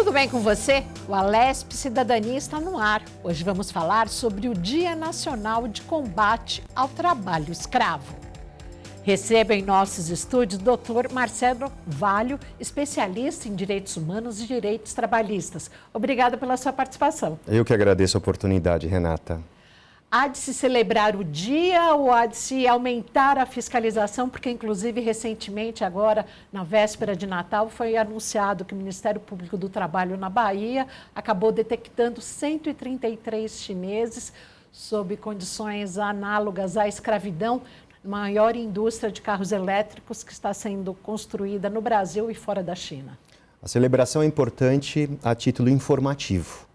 Tudo bem com você? O Alesp Cidadania está no ar. Hoje vamos falar sobre o Dia Nacional de Combate ao Trabalho Escravo. Receba em nossos estúdios o Dr. Marcelo Valho, especialista em direitos humanos e direitos trabalhistas. Obrigada pela sua participação. Eu que agradeço a oportunidade, Renata. Há de se celebrar o dia ou há de se aumentar a fiscalização? Porque, inclusive, recentemente, agora, na véspera de Natal, foi anunciado que o Ministério Público do Trabalho na Bahia acabou detectando 133 chineses sob condições análogas à escravidão, maior indústria de carros elétricos que está sendo construída no Brasil e fora da China. A celebração é importante a título informativo.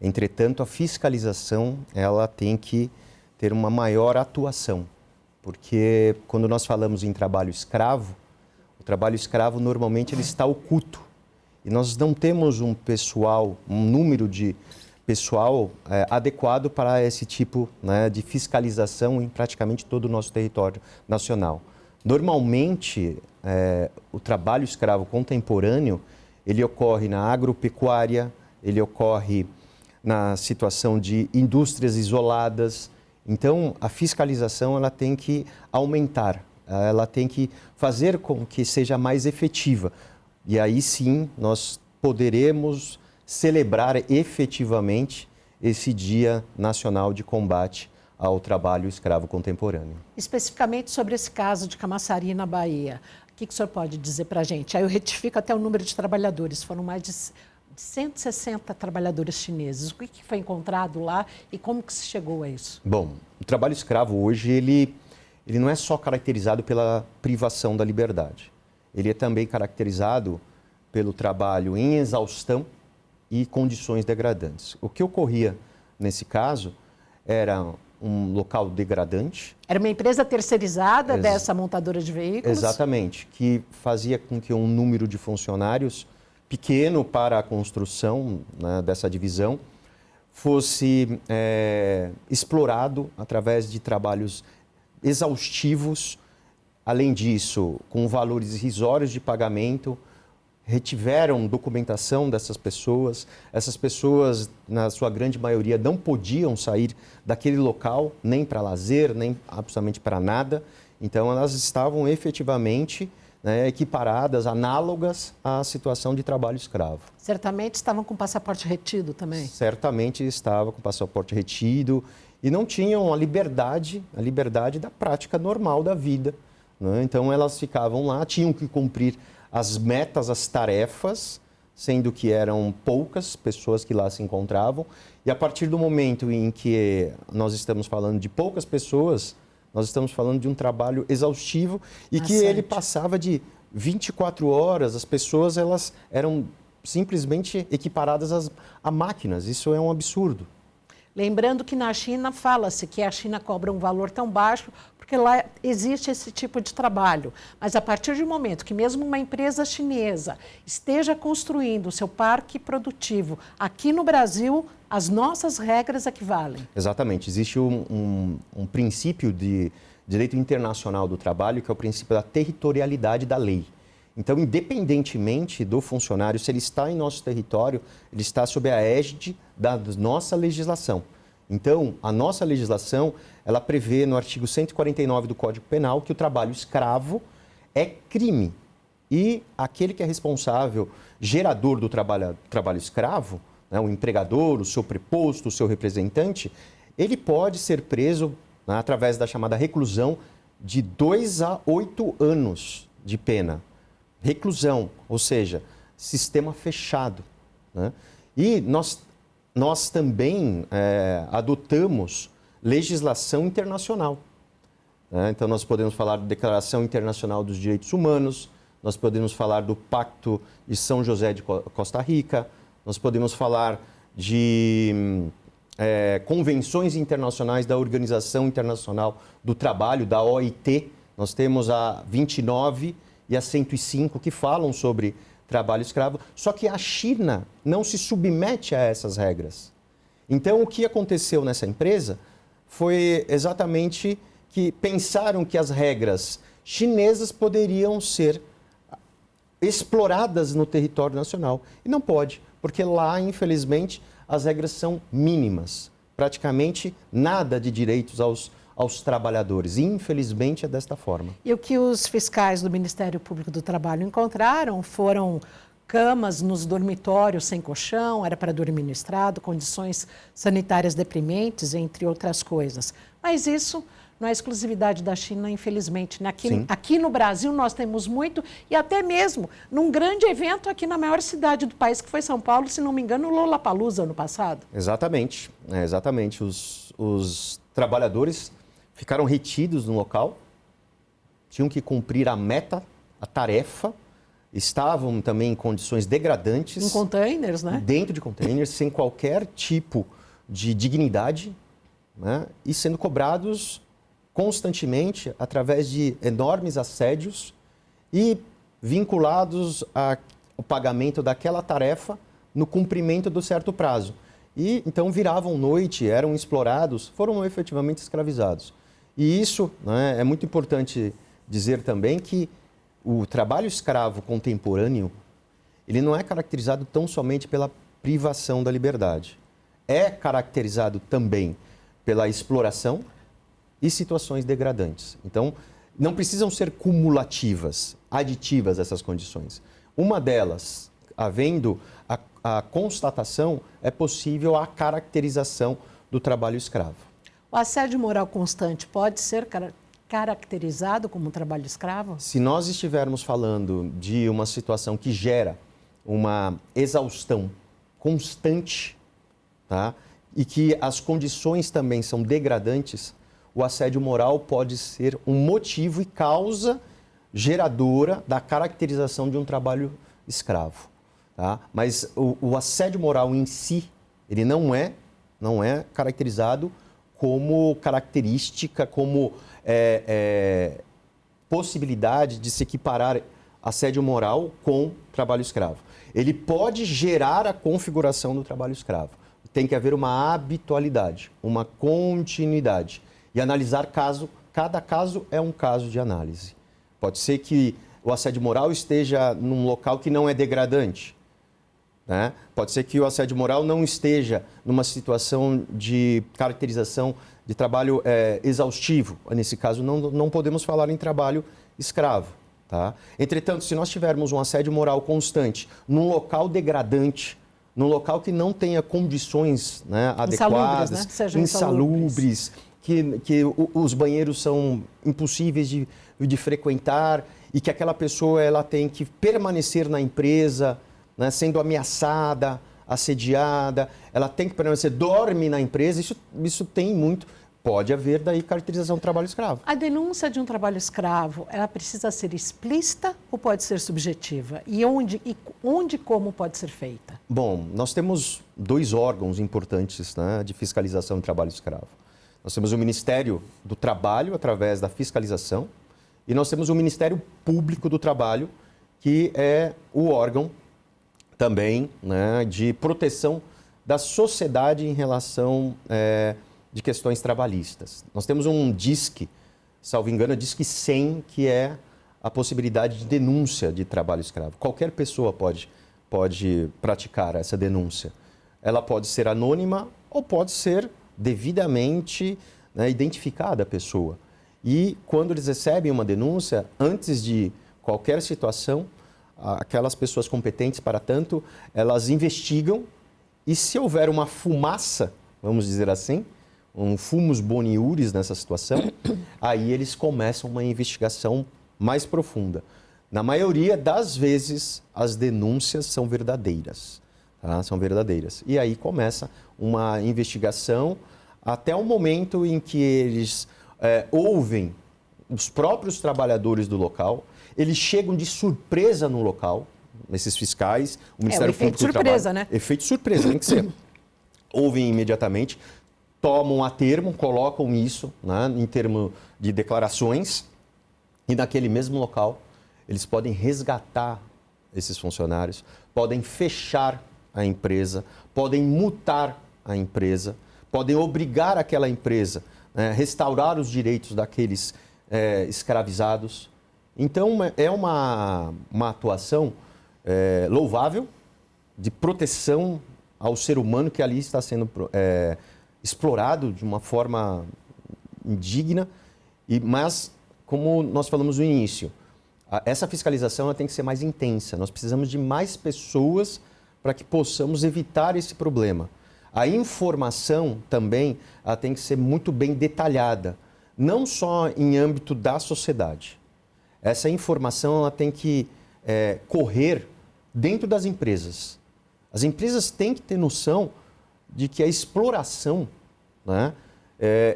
Entretanto, a fiscalização ela tem que ter uma maior atuação, porque quando nós falamos em trabalho escravo, o trabalho escravo normalmente ele está oculto e nós não temos um número de pessoal adequado para esse tipo, né, de fiscalização em praticamente todo o nosso território nacional. Normalmente, o trabalho escravo contemporâneo ele ocorre na agropecuária, ele ocorre na situação de indústrias isoladas. Então, a fiscalização ela tem que aumentar, ela tem que fazer com que seja mais efetiva. E aí sim, nós poderemos celebrar efetivamente esse Dia Nacional de Combate ao Trabalho Escravo Contemporâneo. Especificamente sobre esse caso de Camaçari, na Bahia, o que o senhor pode dizer para a gente? Aí eu retifico até o número de trabalhadores, foram mais de 160 trabalhadores chineses. O que foi encontrado lá e como que se chegou a isso? Bom, o trabalho escravo hoje, ele não é só caracterizado pela privação da liberdade. Ele é também caracterizado pelo trabalho em exaustão e condições degradantes. O que ocorria nesse caso era um local degradante. Era uma empresa terceirizada dessa montadora de veículos? Exatamente, que fazia com que um número de funcionários pequeno para a construção, né, dessa divisão, fosse explorado através de trabalhos exaustivos. Além disso, com valores irrisórios de pagamento, retiveram documentação dessas pessoas. Essas pessoas, na sua grande maioria, não podiam sair daquele local, nem para lazer, nem absolutamente para nada. Então, elas estavam efetivamente equiparadas, análogas à situação de trabalho escravo. Certamente estavam com passaporte retido também? Certamente estava com passaporte retido e não tinham a liberdade da prática normal da vida, né? Então elas ficavam lá, tinham que cumprir as metas, as tarefas, sendo que eram poucas pessoas que lá se encontravam. E a partir do momento em que nós estamos falando de poucas pessoas, nós estamos falando de um trabalho exaustivo e que ele passava de 24 horas, as pessoas elas eram simplesmente equiparadas a máquinas. Isso é um absurdo. Lembrando que na China fala-se que a China cobra um valor tão baixo porque lá existe esse tipo de trabalho. Mas a partir do momento que mesmo uma empresa chinesa esteja construindo o seu parque produtivo aqui no Brasil, as nossas regras equivalem. Exatamente. Existe um princípio de direito internacional do trabalho, que é o princípio da territorialidade da lei. Então, independentemente do funcionário, se ele está em nosso território, ele está sob a égide da nossa legislação. Então, a nossa legislação, ela prevê no artigo 149 do Código Penal que o trabalho escravo é crime. E aquele que é responsável, gerador do trabalho escravo, né, o empregador, o seu preposto, o seu representante, ele pode ser preso, né, através da chamada reclusão de 2 a 8 anos de pena. Reclusão, ou seja, sistema fechado, né? E nós também adotamos legislação internacional, né? Então, nós podemos falar da Declaração Internacional dos Direitos Humanos, nós podemos falar do Pacto de São José de Costa Rica, nós podemos falar de convenções internacionais da Organização Internacional do Trabalho, da OIT. Nós temos a 29 e a 105 que falam sobre trabalho escravo, só que a China não se submete a essas regras. Então, o que aconteceu nessa empresa foi exatamente que pensaram que as regras chinesas poderiam ser exploradas no território nacional. E não pode, porque lá, infelizmente, as regras são mínimas. Praticamente nada de direitos aos trabalhadores. Infelizmente, é desta forma. E o que os fiscais do Ministério Público do Trabalho encontraram foram camas nos dormitórios sem colchão, era para dormir no estrado, condições sanitárias deprimentes, entre outras coisas. Mas isso não é exclusividade da China, infelizmente. Aqui no Brasil nós temos muito, e até mesmo num grande evento aqui na maior cidade do país, que foi São Paulo, se não me engano, o Lollapalooza ano passado. Exatamente, exatamente. Os trabalhadores ficaram retidos no local, tinham que cumprir a meta, a tarefa, estavam também em condições degradantes. Em containers, né? Dentro de containers, sem qualquer tipo de dignidade, né? E sendo cobrados constantemente através de enormes assédios e vinculados ao pagamento daquela tarefa no cumprimento do certo prazo. E então viravam noite, eram explorados, foram efetivamente escravizados. E isso, né, é muito importante dizer também que o trabalho escravo contemporâneo, ele não é caracterizado tão somente pela privação da liberdade. É caracterizado também pela exploração e situações degradantes. Então, não precisam ser cumulativas, aditivas essas condições. Uma delas, havendo a constatação, é possível a caracterização do trabalho escravo. O assédio moral constante pode ser caracterizado como um trabalho escravo? Se nós estivermos falando de uma situação que gera uma exaustão constante, tá? E que as condições também são degradantes, o assédio moral pode ser um motivo e causa geradora da caracterização de um trabalho escravo. Tá? Mas o assédio moral em si, ele não é caracterizado como característica, como possibilidade de se equiparar assédio moral com trabalho escravo. Ele pode gerar a configuração do trabalho escravo. Tem que haver uma habitualidade, uma continuidade. E analisar cada caso é um caso de análise. Pode ser que o assédio moral esteja num local que não é degradante, né? Pode ser que o assédio moral não esteja numa situação de caracterização de trabalho exaustivo. Nesse caso, não podemos falar em trabalho escravo. Tá? Entretanto, se nós tivermos um assédio moral constante num local degradante, num local que não tenha condições, né, adequadas, né? Que sejam insalubres, que os banheiros são impossíveis de frequentar e que aquela pessoa ela tem que permanecer na empresa, né, sendo ameaçada, assediada, ela tem que permanecer, dorme na empresa, isso tem muito. Pode haver daí caracterização do trabalho escravo. A denúncia de um trabalho escravo, ela precisa ser explícita ou pode ser subjetiva? E onde e como pode ser feita? Bom, nós temos dois órgãos importantes, né, de fiscalização do trabalho escravo. Nós temos o Ministério do Trabalho, através da fiscalização, e nós temos o Ministério Público do Trabalho, que é o órgão também, né, de proteção da sociedade em relação de questões trabalhistas. Nós temos um DISC, salvo engano, DISC 100, que é a possibilidade de denúncia de trabalho escravo. Qualquer pessoa pode praticar essa denúncia. Ela pode ser anônima ou pode ser devidamente, né, identificada a pessoa. E quando eles recebem uma denúncia, antes de qualquer situação, aquelas pessoas competentes para tanto, elas investigam e se houver uma fumaça, vamos dizer assim, um fumus boniuris nessa situação, aí eles começam uma investigação mais profunda. Na maioria das vezes, as denúncias são verdadeiras. Tá? São verdadeiras. E aí começa uma investigação até o momento em que eles ouvem os próprios trabalhadores do local, eles chegam de surpresa no local, esses fiscais, o Ministério Público do Trabalho. Efeito surpresa, né? Efeito surpresa, tem que ser. Ouvem imediatamente, tomam a termo, colocam isso, né, em termos de declarações, e naquele mesmo local eles podem resgatar esses funcionários, podem fechar a empresa, podem multar a empresa, podem obrigar aquela empresa a restaurar os direitos daqueles escravizados. Então, é uma atuação louvável de proteção ao ser humano que ali está sendo explorado de uma forma indigna, mas, como nós falamos no início, essa fiscalização ela tem que ser mais intensa. Nós precisamos de mais pessoas para que possamos evitar esse problema. A informação também ela tem que ser muito bem detalhada, não só em âmbito da sociedade. Essa informação ela tem que correr dentro das empresas. As empresas têm que ter noção de que a exploração, né,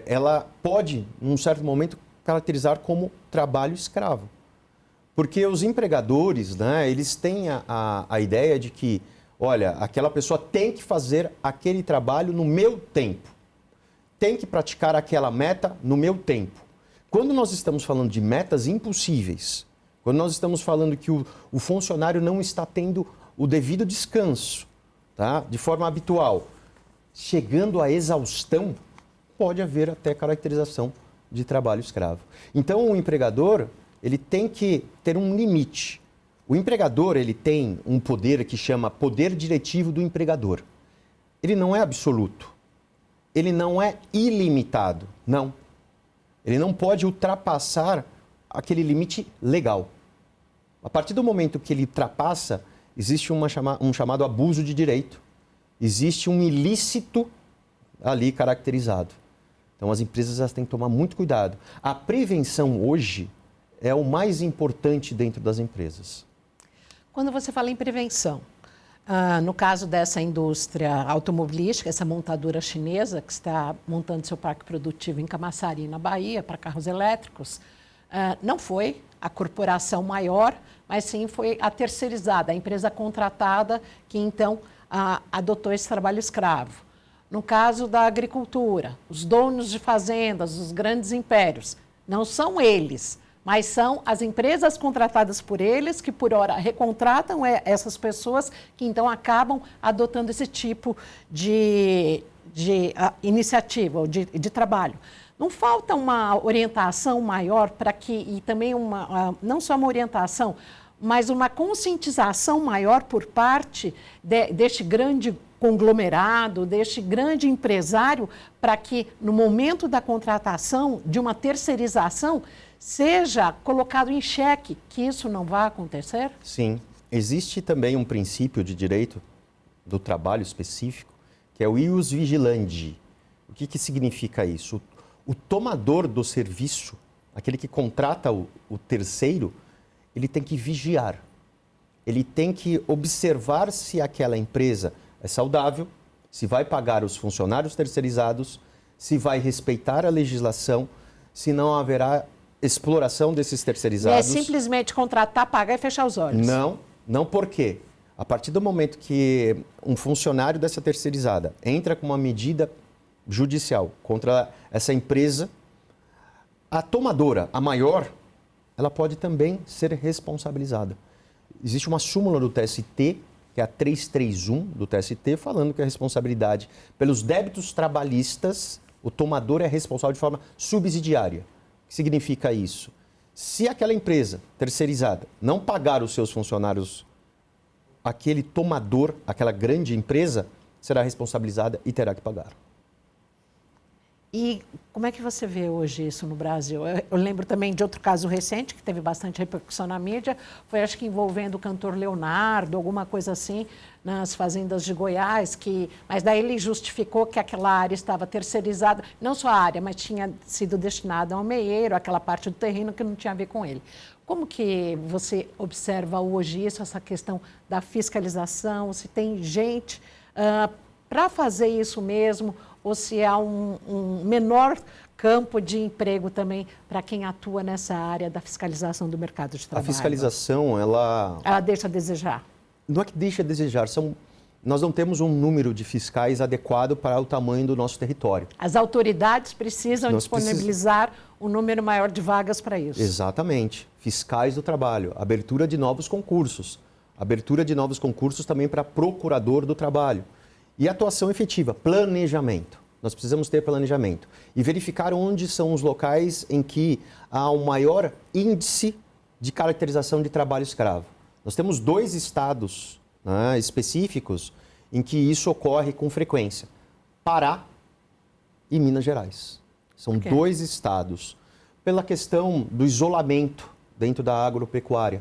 ela pode, num certo momento, caracterizar como trabalho escravo. Porque os empregadores, né, eles têm a ideia de que, olha, aquela pessoa tem que fazer aquele trabalho no meu tempo. Tem que praticar aquela meta no meu tempo. Quando nós estamos falando de metas impossíveis, quando nós estamos falando que o funcionário não está tendo o devido descanso, tá, de forma habitual, chegando à exaustão, pode haver até caracterização de trabalho escravo. Então, o empregador, ele tem que ter um limite. O empregador, ele tem um poder que chama poder diretivo do empregador. Ele não é absoluto. Ele não é ilimitado. Não. Ele não pode ultrapassar aquele limite legal. A partir do momento que ele ultrapassa, existe um chamado abuso de direito. Existe um ilícito ali caracterizado. Então, as empresas elas têm que tomar muito cuidado. A prevenção hoje é o mais importante dentro das empresas. Quando você fala em prevenção, no caso dessa indústria automobilística, essa montadora chinesa que está montando seu parque produtivo em Camaçari, na Bahia, para carros elétricos, não foi a corporação maior, mas sim foi a terceirizada, a empresa contratada que então adotou esse trabalho escravo. No caso da agricultura, os donos de fazendas, os grandes impérios, não são eles, mas são as empresas contratadas por eles que, por hora, recontratam essas pessoas que, então, acabam adotando esse tipo de iniciativa ou de trabalho. Não falta uma orientação maior para que, e também não só uma orientação, mas uma conscientização maior por parte deste grande conglomerado, deste grande empresário, para que, no momento da contratação de uma terceirização, seja colocado em xeque que isso não vai acontecer? Sim. Existe também um princípio de direito do trabalho específico, que é o ius vigilandi. O que significa isso? O tomador do serviço, aquele que contrata o terceiro, ele tem que vigiar. Ele tem que observar se aquela empresa é saudável, se vai pagar os funcionários terceirizados, se vai respeitar a legislação, se não haverá exploração desses terceirizados. E é simplesmente contratar, pagar e fechar os olhos. Não por quê? A partir do momento que um funcionário dessa terceirizada entra com uma medida judicial contra essa empresa, a tomadora, a maior, ela pode também ser responsabilizada. Existe uma súmula do TST, que é a 331 do TST, falando que a responsabilidade pelos débitos trabalhistas, o tomador é responsável de forma subsidiária. O que significa isso? Se aquela empresa terceirizada não pagar os seus funcionários, aquele tomador, aquela grande empresa, será responsabilizada e terá que pagar. E como é que você vê hoje isso no Brasil? Eu lembro também de outro caso recente, que teve bastante repercussão na mídia, foi acho que envolvendo o cantor Leonardo, alguma coisa assim, nas fazendas de Goiás, mas daí ele justificou que aquela área estava terceirizada, não só a área, mas tinha sido destinada a um meieiro, aquela parte do terreno que não tinha a ver com ele. Como que você observa hoje isso, essa questão da fiscalização, se tem gente para fazer isso mesmo, ou se há um menor campo de emprego também para quem atua nessa área da fiscalização do mercado de trabalho? A fiscalização, ela deixa a desejar? Não é que deixa a desejar, nós não temos um número de fiscais adequado para o tamanho do nosso território. As autoridades precisam disponibilizar um número maior de vagas para isso. Exatamente. Fiscais do trabalho, abertura de novos concursos. Abertura de novos concursos também para procurador do trabalho. E atuação efetiva, planejamento. Nós precisamos ter planejamento. E verificar onde são os locais em que há um maior índice de caracterização de trabalho escravo. Nós temos 2 estados, né, específicos em que isso ocorre com frequência. Pará e Minas Gerais. São 2 estados. Pela questão do isolamento dentro da agropecuária,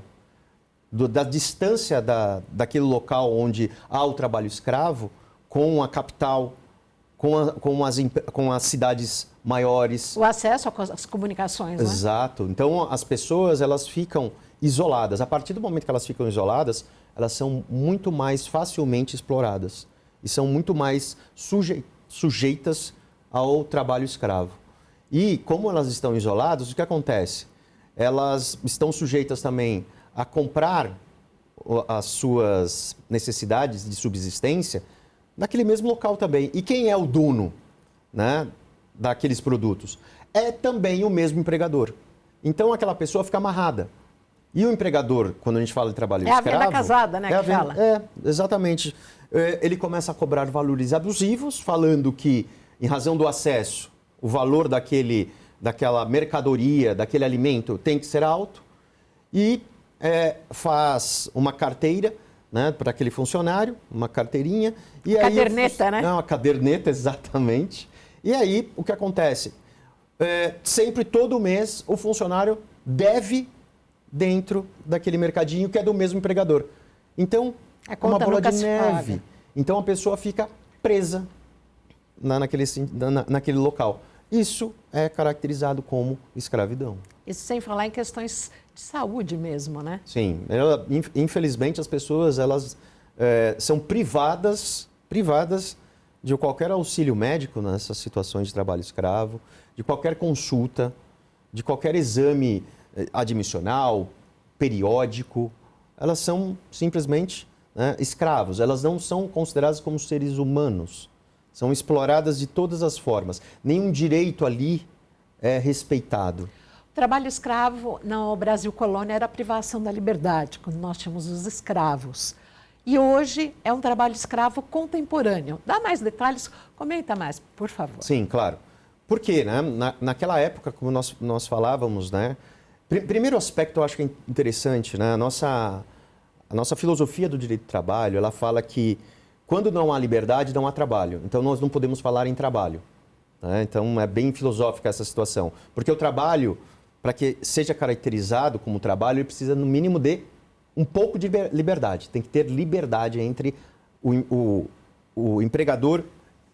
da distância daquele local onde há o trabalho escravo com a capital, com as cidades maiores. O acesso às comunicações, né? Exato. Então, as pessoas, elas ficam isoladas. A partir do momento que elas ficam isoladas, elas são muito mais facilmente exploradas e são muito mais sujeitas ao trabalho escravo. E, como elas estão isoladas, o que acontece? Elas estão sujeitas também a comprar as suas necessidades de subsistência naquele mesmo local também. E quem é o dono, né, daqueles produtos? É também o mesmo empregador. Então, aquela pessoa fica amarrada. E o empregador, quando a gente fala de trabalho escravo... É a venda casada, né, que fala? Exatamente. Ele começa a cobrar valores abusivos, falando que, em razão do acesso, o valor daquela mercadoria, daquele alimento tem que ser alto. E faz uma carteira, né, para aquele funcionário, uma carteirinha. E aí caderneta, né? Não, uma caderneta, exatamente. E aí, o que acontece? Sempre, todo mês, o funcionário deve dentro daquele mercadinho que é do mesmo empregador. Então, é uma bola de neve. Então, a pessoa fica presa naquele local. Isso é caracterizado como escravidão. Isso sem falar em questões de saúde mesmo, né? Sim. Infelizmente, as pessoas elas são privadas de qualquer auxílio médico nessas situações de trabalho escravo, de qualquer consulta, de qualquer exame admissional, periódico. Elas são simplesmente, né, escravos. Elas não são consideradas como seres humanos. São exploradas de todas as formas. Nenhum direito ali é respeitado. O trabalho escravo no Brasil colônia era a privação da liberdade, quando nós tínhamos os escravos. E hoje é um trabalho escravo contemporâneo. Dá mais detalhes? Comenta mais, por favor. Sim, claro. Por quê, né? Naquela época, como nós falávamos, né? Primeiro aspecto eu acho que é interessante, né? A nossa filosofia do direito do trabalho, ela fala que quando não há liberdade, não há trabalho. Então, nós não podemos falar em trabalho, né? Então, é bem filosófica essa situação. Porque o trabalho, para que seja caracterizado como trabalho, ele precisa, no mínimo, de um pouco de liberdade. Tem que ter liberdade entre o empregador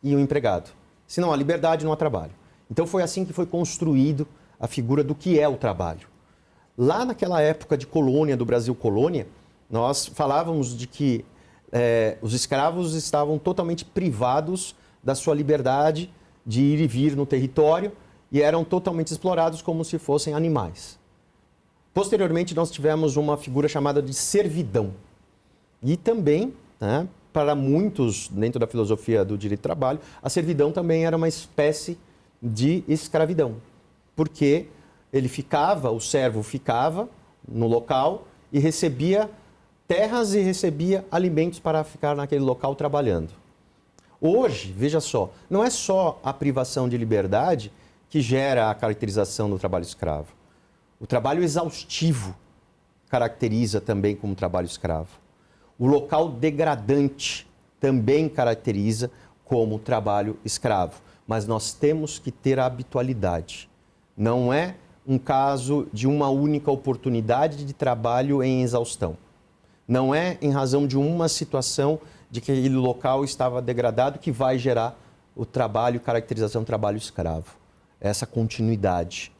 e o empregado. Se não há liberdade, não há trabalho. Então, foi assim que foi construído a figura do que é o trabalho. Lá naquela época de colônia, do Brasil colônia, nós falávamos de que os escravos estavam totalmente privados da sua liberdade de ir e vir no território e eram totalmente explorados como se fossem animais. Posteriormente, nós tivemos uma figura chamada de servidão. E também, né, para muitos, dentro da filosofia do direito do trabalho, a servidão também era uma espécie de escravidão. Porque o servo ficava no local e recebia terras e recebia alimentos para ficar naquele local trabalhando. Hoje, veja só, não é só a privação de liberdade que gera a caracterização do trabalho escravo. O trabalho exaustivo caracteriza também como trabalho escravo. O local degradante também caracteriza como trabalho escravo. Mas nós temos que ter a habitualidade. Não é um caso de uma única oportunidade de trabalho em exaustão. Não é em razão de uma situação de que aquele local estava degradado que vai gerar o trabalho, caracterização do trabalho escravo. Essa continuidade.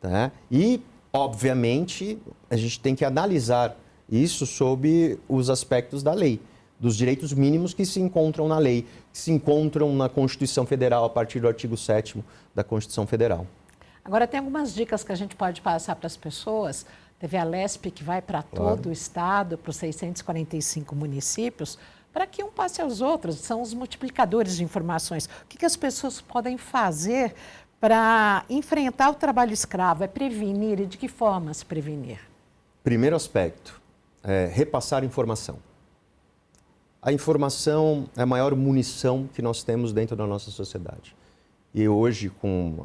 Tá? E, obviamente, a gente tem que analisar isso sob os aspectos da lei, dos direitos mínimos que se encontram na lei, que se encontram na Constituição Federal, a partir do artigo 7º da Constituição Federal. Agora, tem algumas dicas que a gente pode passar para as pessoas. Teve a LESP que vai para todo o estado, para os 645 municípios, para que um passe aos outros. São os multiplicadores de informações. O que as pessoas podem fazer para enfrentar o trabalho escravo? É prevenir, e de que forma se prevenir? Primeiro aspecto, repassar informação. A informação é a maior munição que nós temos dentro da nossa sociedade. E hoje, com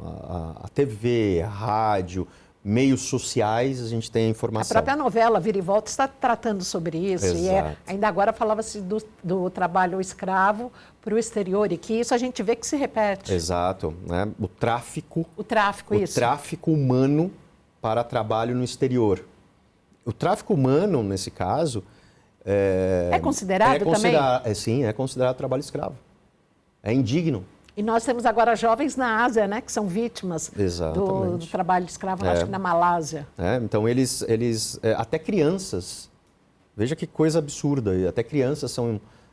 a TV, a rádio, meios sociais, a gente tem a informação. A própria novela Vira e Volta está tratando sobre isso. Exato. E ainda agora falava-se do trabalho escravo para o exterior, e que isso a gente vê que se repete. Exato. Né? O tráfico humano para trabalho no exterior. O tráfico humano, nesse caso... É considerado também? Sim, é considerado trabalho escravo. É indigno. E nós temos agora jovens na Ásia, né, que são vítimas do trabalho escravo, acho que na Malásia. Então, eles até crianças, veja que coisa absurda, até crianças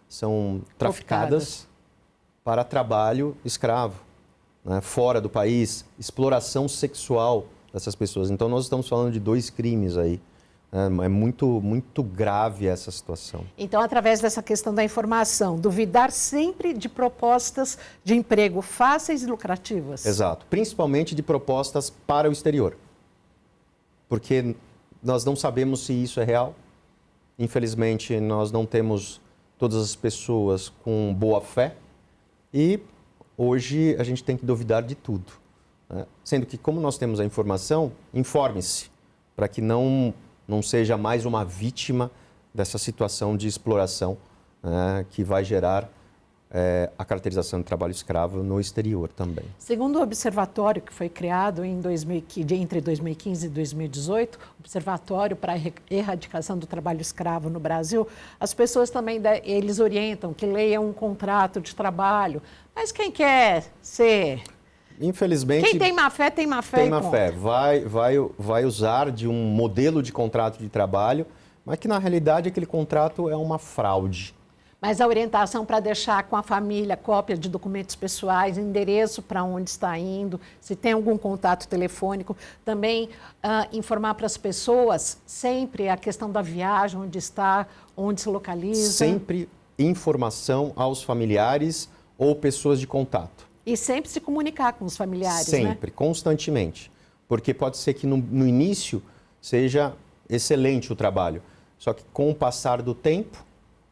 são traficadas para trabalho escravo, né, fora do país, exploração sexual dessas pessoas. Então, nós estamos falando de 2 crimes aí. É muito, muito grave essa situação. Então, através dessa questão da informação, duvidar sempre de propostas de emprego fáceis e lucrativas. Exato, principalmente de propostas para o exterior. Porque nós não sabemos se isso é real. Infelizmente, nós não temos todas as pessoas com boa fé. E hoje a gente tem que duvidar de tudo, né? Sendo que, como nós temos a informação, informe-se, para que não seja mais uma vítima dessa situação de exploração, né, que vai gerar a caracterização de trabalho escravo no exterior também. Segundo o observatório que foi criado entre 2015 e 2018, Observatório para a Erradicação do Trabalho Escravo no Brasil, as pessoas também, eles orientam que leiam um contrato de trabalho, mas quem quer ser... Infelizmente... Quem tem má fé, tem má fé. Tem má fé. Vai usar de um modelo de contrato de trabalho, mas que na realidade aquele contrato é uma fraude. Mas a orientação para deixar com a família cópia de documentos pessoais, endereço para onde está indo, se tem algum contato telefônico, também informar para as pessoas sempre a questão da viagem, onde está, onde se localiza. Sempre informação aos familiares ou pessoas de contato. E sempre se comunicar com os familiares, sempre, né? Constantemente. Porque pode ser que no início seja excelente o trabalho, só que com o passar do tempo,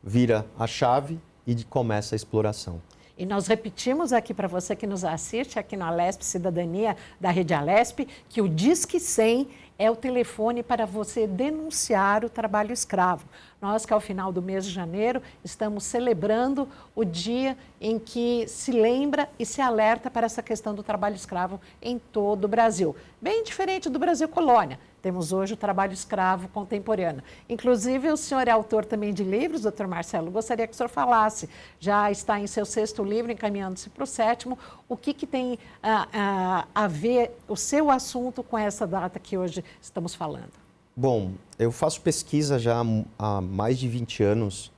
vira a chave e começa a exploração. E nós repetimos aqui para você que nos assiste, aqui na Alesp Cidadania, da Rede Alesp, que o Disque 100 é o telefone para você denunciar o trabalho escravo. Nós, que ao final do mês de janeiro, estamos celebrando o dia em que se lembra e se alerta para essa questão do trabalho escravo em todo o Brasil. Bem diferente do Brasil colônia. Temos hoje o trabalho escravo contemporâneo. Inclusive, o senhor é autor também de livros, doutor Marcelo. Gostaria que o senhor falasse. Já está em seu 6º livro, encaminhando-se para o 7º. O que tem a ver o seu assunto com essa data que hoje estamos falando? Bom, eu faço pesquisa já há mais de 20 anos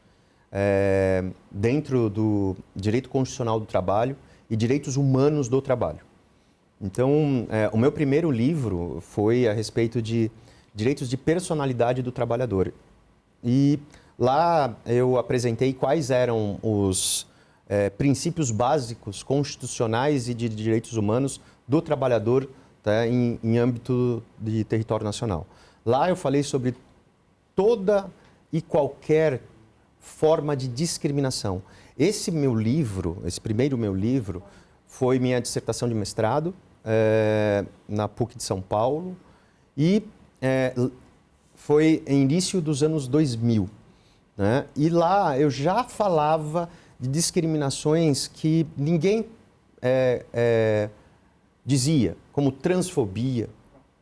dentro do direito constitucional do trabalho e direitos humanos do trabalho. Então, o meu primeiro livro foi a respeito de direitos de personalidade do trabalhador. E lá eu apresentei quais eram os princípios básicos constitucionais e de direitos humanos do trabalhador, tá, em âmbito de território nacional. Lá eu falei sobre toda e qualquer forma de discriminação. Esse primeiro meu livro, foi minha dissertação de mestrado na PUC de São Paulo e foi em início dos anos 2000. Né? E lá eu já falava de discriminações que ninguém dizia, como transfobia,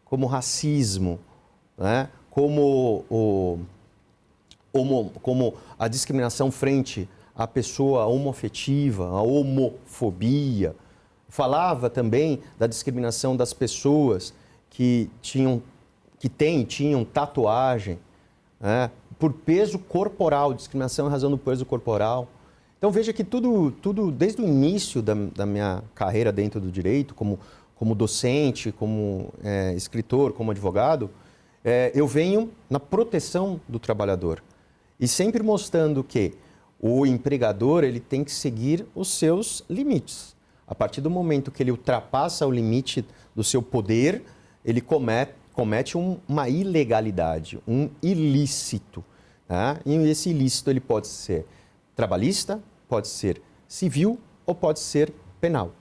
como racismo, né? Como a discriminação frente à pessoa homoafetiva, a homofobia. Falava também da discriminação das pessoas que tinham tatuagem, né? Por peso corporal, discriminação em razão do peso corporal. Então veja que tudo desde o início da minha carreira dentro do direito, como docente, como escritor, como advogado, eu venho na proteção do trabalhador. E sempre mostrando que o empregador ele tem que seguir os seus limites. A partir do momento que ele ultrapassa o limite do seu poder, ele comete uma ilegalidade, um ilícito. Tá? E esse ilícito ele pode ser trabalhista, pode ser civil ou pode ser penal.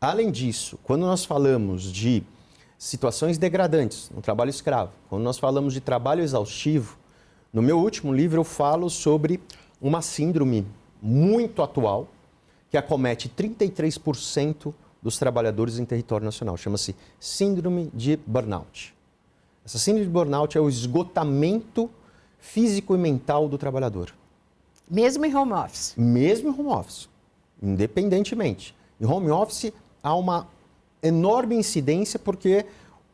Além disso, quando nós falamos de situações degradantes, no trabalho escravo. Quando nós falamos de trabalho exaustivo, no meu último livro eu falo sobre uma síndrome muito atual que acomete 33% dos trabalhadores em território nacional. Chama-se síndrome de burnout. Essa síndrome de burnout é o esgotamento físico e mental do trabalhador. Mesmo em home office? Mesmo em home office, independentemente. Em home office há uma enorme incidência porque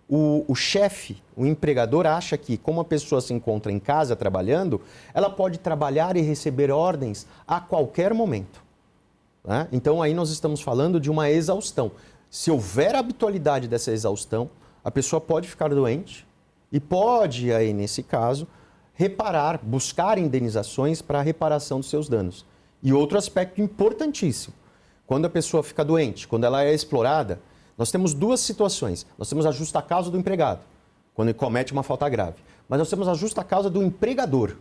o chefe, o empregador acha que, como a pessoa se encontra em casa trabalhando, ela pode trabalhar e receber ordens a qualquer momento. Né? Então, aí nós estamos falando de uma exaustão. Se houver habitualidade dessa exaustão, a pessoa pode ficar doente e pode, aí nesse caso, reparar, buscar indenizações para a reparação dos seus danos. E outro aspecto importantíssimo, quando a pessoa fica doente, quando ela é explorada, nós temos duas situações. Nós temos a justa causa do empregado, quando ele comete uma falta grave. Mas nós temos a justa causa do empregador,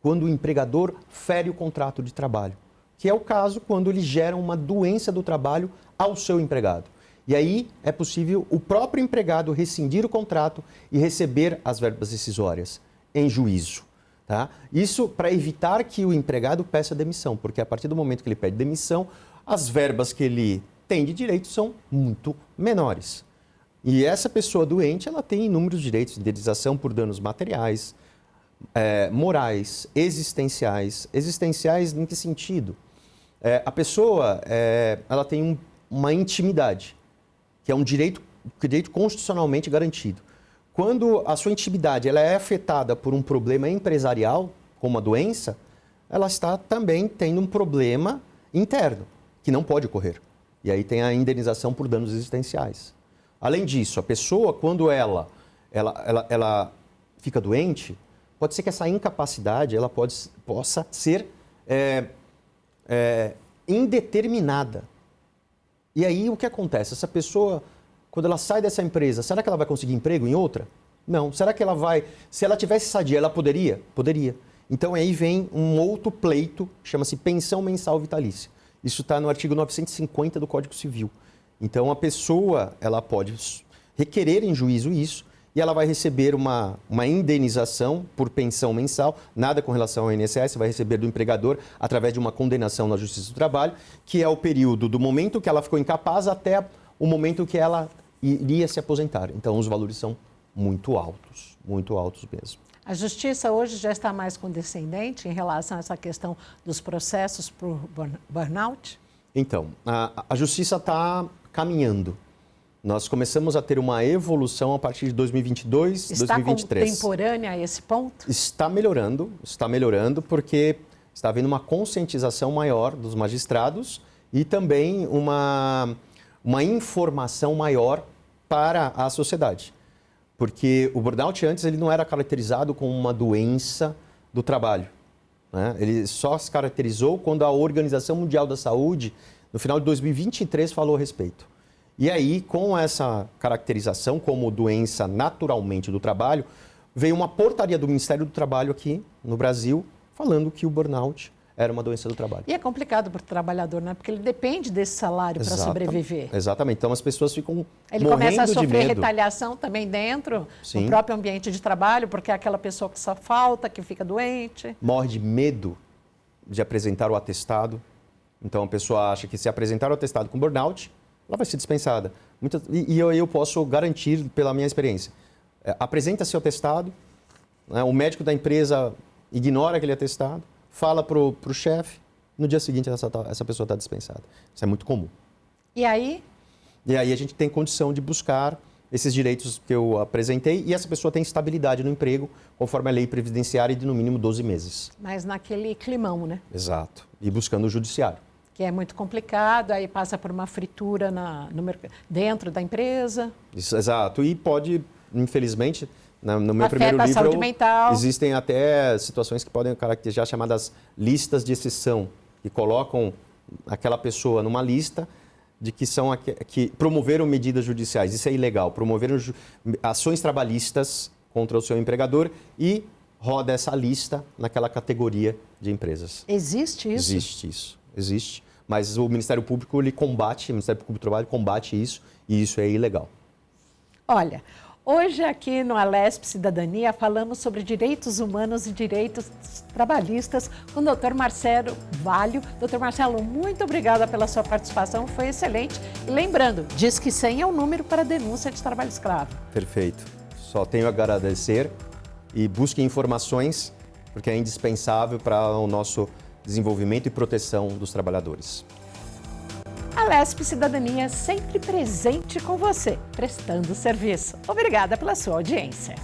quando o empregador fere o contrato de trabalho, que é o caso quando ele gera uma doença do trabalho ao seu empregado. E aí é possível o próprio empregado rescindir o contrato e receber as verbas rescisórias em juízo. Tá? Isso para evitar que o empregado peça demissão, porque a partir do momento que ele pede demissão, as verbas que ele tem de direito são muito menores. E essa pessoa doente, ela tem inúmeros direitos de indenização por danos materiais, morais, existenciais. Existenciais em que sentido? A pessoa ela tem uma intimidade, que é um direito constitucionalmente garantido. Quando a sua intimidade ela é afetada por um problema empresarial, como uma doença, ela está também tendo um problema interno, que não pode ocorrer. E aí tem a indenização por danos existenciais. Além disso, a pessoa, quando ela fica doente, pode ser que essa incapacidade ela possa ser indeterminada. E aí o que acontece? Essa pessoa, quando ela sai dessa empresa, será que ela vai conseguir emprego em outra? Não. Será que ela vai... Se ela tivesse sadia, ela poderia? Poderia. Então aí vem um outro pleito, chama-se pensão mensal vitalícia. Isso está no artigo 950 do Código Civil. Então a pessoa ela pode requerer em juízo isso e ela vai receber uma indenização por pensão mensal, nada com relação ao INSS, vai receber do empregador através de uma condenação na Justiça do Trabalho, que é o período do momento que ela ficou incapaz até o momento que ela iria se aposentar. Então os valores são muito altos mesmo. A Justiça hoje já está mais condescendente em relação a essa questão dos processos por burnout? Então, a Justiça está caminhando. Nós começamos a ter uma evolução a partir de 2022, 2023. Está contemporânea a esse ponto? Está melhorando porque está havendo uma conscientização maior dos magistrados e também uma informação maior para a sociedade. Porque o burnout antes ele não era caracterizado como uma doença do trabalho. Né? Ele só se caracterizou quando a Organização Mundial da Saúde, no final de 2023, falou a respeito. E aí, com essa caracterização como doença naturalmente do trabalho, veio uma portaria do Ministério do Trabalho aqui no Brasil, falando que o burnout era uma doença do trabalho. E é complicado para o trabalhador, né? Porque ele depende desse salário para sobreviver. Exatamente. Então, as pessoas ficam ele morrendo começa a de sofrer medo. retaliação também dentro Sim. do próprio ambiente de trabalho, porque é aquela pessoa que só falta, que fica doente. Morre de medo de apresentar o atestado. Então, a pessoa acha que se apresentar o atestado com burnout, ela vai ser dispensada. E eu posso garantir, pela minha experiência, apresenta seu atestado, né, o médico da empresa ignora aquele atestado, fala para o chefe, no dia seguinte essa pessoa está dispensada. Isso é muito comum. E aí? E aí a gente tem condição de buscar esses direitos que eu apresentei e essa pessoa tem estabilidade no emprego, conforme a lei previdenciária de no mínimo 12 meses. Mas naquele climão, né? Exato. E buscando o judiciário. Que é muito complicado, aí passa por uma fritura dentro da empresa. Isso, exato. E pode, infelizmente, no meu Afeta primeiro a livro, saúde mental. Existem até situações que podem caracterizar chamadas listas de exceção, que colocam aquela pessoa numa lista de que promoveram medidas judiciais. Isso é ilegal. Promoveram ações trabalhistas contra o seu empregador e roda essa lista naquela categoria de empresas. Existe isso? Existe isso. Existe. Mas o Ministério Público, o Ministério Público do Trabalho combate isso e isso é ilegal. Olha, hoje aqui no Alesp Cidadania falamos sobre direitos humanos e direitos trabalhistas com o Dr. Marcelo Valho. Dr. Marcelo, muito obrigada pela sua participação, foi excelente. E lembrando, Disque 100 é o número para denúncia de trabalho escravo. Perfeito. Só tenho a agradecer e busque informações, porque é indispensável para o nosso desenvolvimento e proteção dos trabalhadores. Alesp Cidadania sempre presente com você, prestando serviço. Obrigada pela sua audiência.